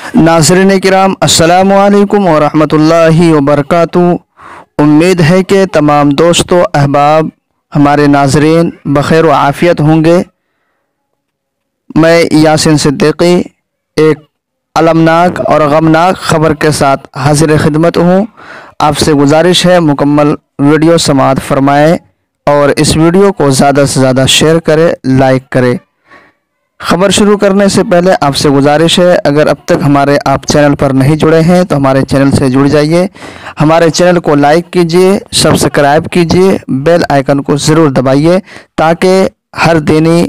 नाज़रीन किराम अस्सलामु अलैकुम व रहमतुल्लाहि व बरकातुहू। उम्मीद है कि तमाम दोस्तों अहबाब हमारे नाज़रीन बख़ैर व आफ़ियत होंगे। मैं यासिन सिद्दीकी एक अलमनाक और गमनाक ख़बर के साथ हाज़िर खिदमत हूँ। आपसे गुजारिश है मुकम्मल वीडियो समाअत फ़रमाएँ और इस वीडियो को ज़्यादा से ज़्यादा शेयर करें, लाइक करें। ख़बर शुरू करने से पहले आपसे गुजारिश है, अगर अब तक हमारे आप चैनल पर नहीं जुड़े हैं तो हमारे चैनल से जुड़ जाइए। हमारे चैनल को लाइक कीजिए, सब्सक्राइब कीजिए, बेल आइकन को ज़रूर दबाइए ताकि हर दिनी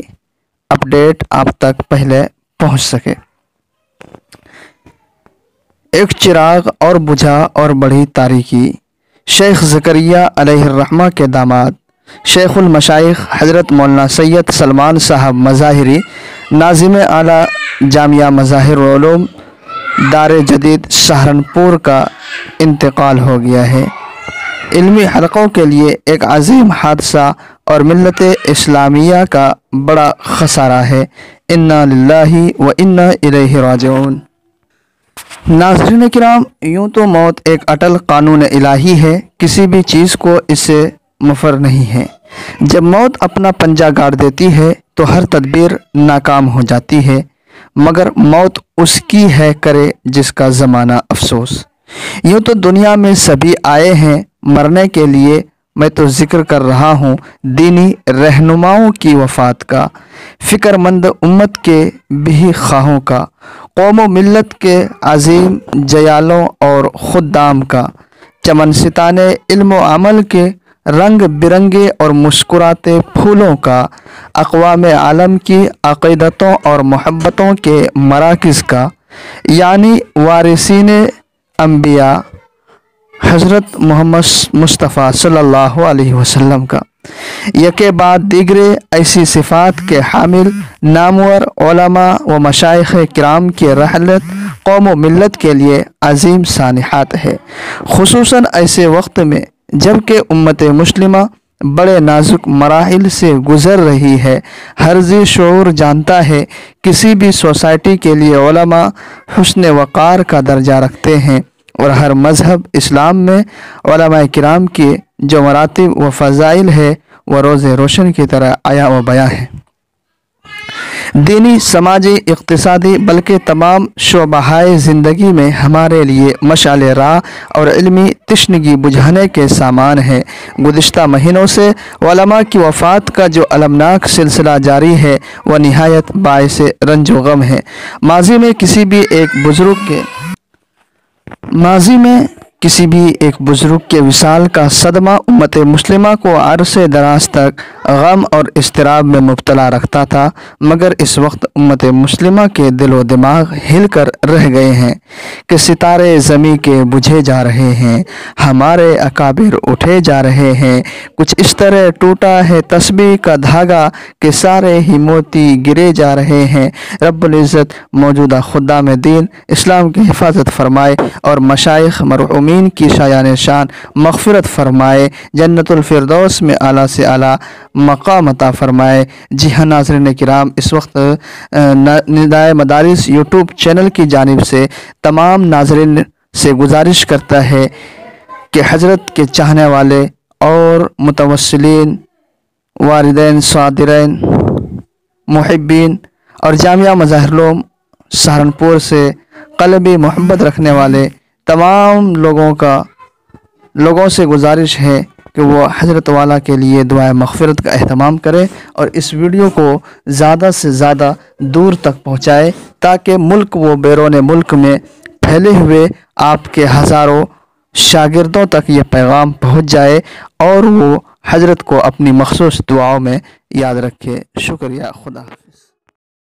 अपडेट आप तक पहले पहुंच सके। एक चिराग और बुझा और बढ़ी तारीकी। शेख ज़करिया अलैहिर्रहमा के दामाद शेखुल मशाइख हज़रत मौलाना सैयद सलमान साहब मज़ाहिरी नाज़िम आला जामिया मज़ाहिर व उलूम दारे जदीद सहारनपुर का इंतकाल हो गया है। इल्मी हलक़ों के लिए एक अजीम हादसा और मिल्लत इस्लामिया का बड़ा खसारा है। इन्ना लिल्लाहि व इन्ना इलैहि राजिऊन। नाज़रीन किराम, यूँ तो मौत एक अटल कानून इलाही है, किसी भी चीज़ को इससे मफर नहीं है। जब मौत अपना पंजा गाड़ देती है तो हर तदबीर नाकाम हो जाती है, मगर मौत उसकी है करे जिसका ज़माना अफसोस। यूँ तो दुनिया में सभी आए हैं मरने के लिए, मैं तो जिक्र कर रहा हूँ दीनी रहनुमाओं की वफ़ात का, फ़िक्रमंद उम्मत के भी खाहों का, कौम मिल्लत के अजीम जयालों और खुद्दाम का, चमन सिताने इल्म व अमल के रंग बिरंगे और मुस्कुराते फूलों का, अक़वाम आलम की अक़ीदतों और मोहब्बतों के मराकिज़ का, यानी वारिसीन अंबिया हज़रत मोहम्मद मुस्तफ़ा सल्लल्लाहु अलैहि वसल्लम का, यके बाद दीगरे ऐसी सिफ़ात के हामिल नामवर उलमा व मशाइख़ किराम की रहलत कौम मिल्लत के लिए अजीम सानिहात है, खुसूसन ऐसे वक्त में जबकि उम्मत मुस्लिमा बड़े नाजुक मराहिल से गुज़र रही है। हर ज़ी शऊर जानता है किसी भी सोसाइटी के लिए उलमा हुस्न वक़ार का दर्जा रखते हैं और हर मज़हब इस्लाम में उलमा किराम की जो मरातिब व फ़ज़ाइल है वह रोज़े रोशन की तरह आया व बयां है। दीनी, समाजी, इक़्तिसादी बल्कि तमाम शोबाहाए ज़िंदगी में हमारे लिए मशाल राह और इल्मी तिश्नगी बुझाने के सामान है। गुज़िश्ता महीनों से उलमा की वफ़ात का जो अलमनाक सिलसिला जारी है वह निहायत बाइस रंजो गम है। माजी में किसी भी एक बुज़ुर्ग के विसाल का सदमा उम्मत मुस्लिमा को अरसे दराज तक गम और इज़्तिराब में मुब्तला रखता था, मगर इस वक्त उम्मत मुस्लिमा के दिलो दिमाग हिल कर रह गए हैं कि सितारे ज़मी के बुझे जा रहे हैं, हमारे अकाबिर उठे जा रहे हैं। कुछ इस तरह टूटा है तस्बीह का धागा कि सारे ही मोती गिरे जा रहे हैं। रब्बुल इज़्ज़त मौजूदा खुद्दाम दीन इस्लाम की हिफाजत फरमाए और मशाइख मरहूमीन की शायान शान मग़फ़िरत फरमाए, जन्नतुल फ़िरदौस में आला से आला मक़ाम अता फरमाए। जी हाँ नाज़रीन किराम, इस वक्त निदाए मदारिस यूट्यूब चैनल की जानिब से तमाम नाज़रीन से गुजारिश करता है कि हज़रत के चाहने वाले और मुतवस्सिलीन, वारिदैन, सादिरीन, मुहिब्बीन और जामिया मज़ाहिर उलूम सहारनपुर से क़ल्बी मोहब्बत रखने वाले तमाम लोगों से गुजारिश है कि वो हज़रत वाला के लिए दुआए मग़फ़िरत का एहतमाम करें और इस वीडियो को ज़्यादा से ज़्यादा दूर तक पहुँचाए ताकि मुल्क व बैरून मुल्क में फैले हुए आपके हज़ारों शागिर्दों तक ये पैगाम पहुँच जाए और वो हज़रत को अपनी मख़सूस दुआओं में याद रखे। शुक्रिया। खुदा।